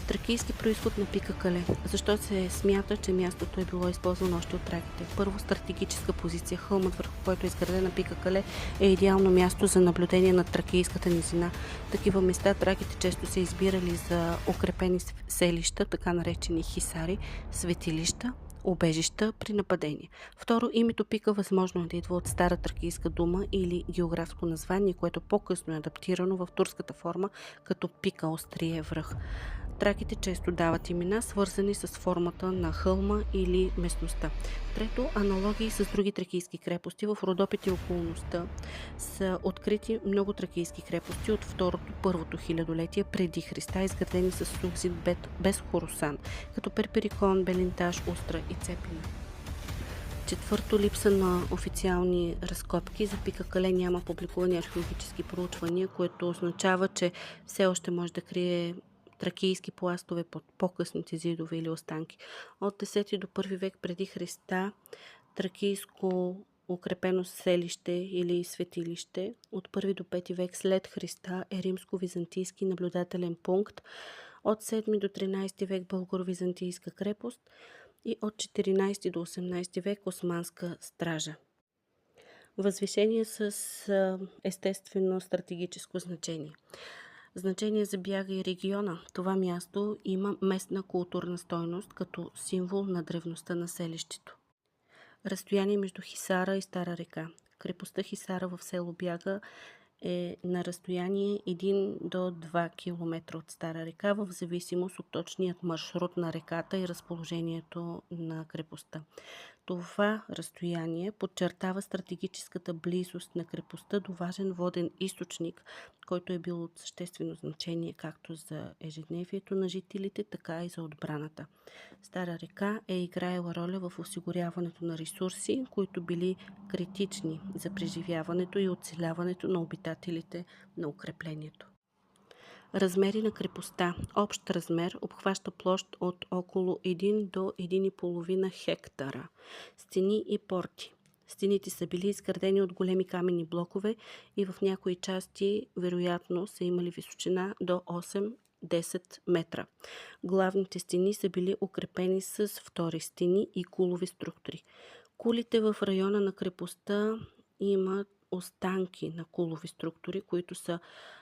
Тракийски произход на пика Кале. Защо се смята, че мястото е било използвано още от траките? Първо, стратегическа позиция. Хълмът, върху който е изградена пика Кале, е идеално място за наблюдение на тракийската низина. Такива места траките често са избирали за укрепени селища, така наречени хисари, светилища, убежища при нападение. Второ, името пика възможно е да идва от стара тракийска дума или географско название, което по-късно е адаптирано в турската форма като пика, острие, връх. Траките често дават имена, свързани с формата на хълма или местността. Трето, аналогии с други тракийски крепости. В Родопите и околността са открити много тракийски крепости от първото хилядолетие преди Христа, изградени с сух зид без хоросан, като Перперикон, Белинтаж, Устра и Цепина. Четвърто, липса на официални разкопки. За пика Кале няма публикувани археологически проучвания, което означава, че все още може да крие тракийски пластове под по-късните зидове или останки. От 10 до 1 век преди Христа тракийско укрепено селище или светилище. От 1 до 5 век след Христа е римско-византийски наблюдателен пункт. От 7 до 13 век българо-византийска крепост и от 14 до 18 век османска стража. Възвишение с естествено стратегическо значение. Значение за бяга и региона. Това място има местна културна стойност като символ на древността на селището. Разстояние между Хисара и Стара река. Крепостта Хисара в село Бяга е на разстояние 1 до 2 км от Стара река, в зависимост от точният маршрут на реката и разположението на крепостта. Това разстояние подчертава стратегическата близост на крепостта до важен воден източник, който е бил от съществено значение както за ежедневието на жителите, така и за отбраната. Стара река е играела роля в осигуряването на ресурси, които били критични за преживяването и оцеляването на обитателите на укреплението. Размери на крепостта. Общ размер обхваща площ от около 1 до 1,5 хектара. Стени и порти. Стените са били изградени от големи каменни блокове и в някои части вероятно са имали височина до 8-10 метра. Главните стени са били укрепени с втори стени и кулови структури. Кулите в района на крепостта имат останки на кулови структури, които са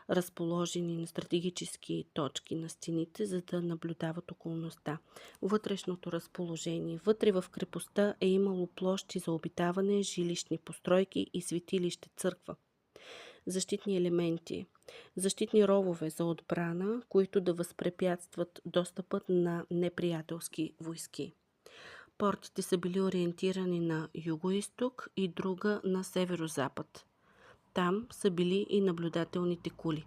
разположени на стратегически точки на стените, за да наблюдават околността. Вътрешното разположение. Вътре в крепостта е имало площи за обитаване, жилищни постройки и светилище, църква. Защитни елементи. Защитни ровове за отбрана, които да възпрепятстват достъпът на неприятелски войски. Портите са били ориентирани на югоизток и друга на северозапад. Там са били и наблюдателните кули.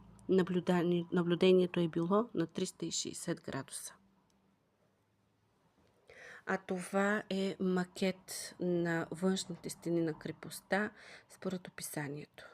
Наблюдението е било на 360 градуса. А това е макет на външните стени на крепостта според описанието.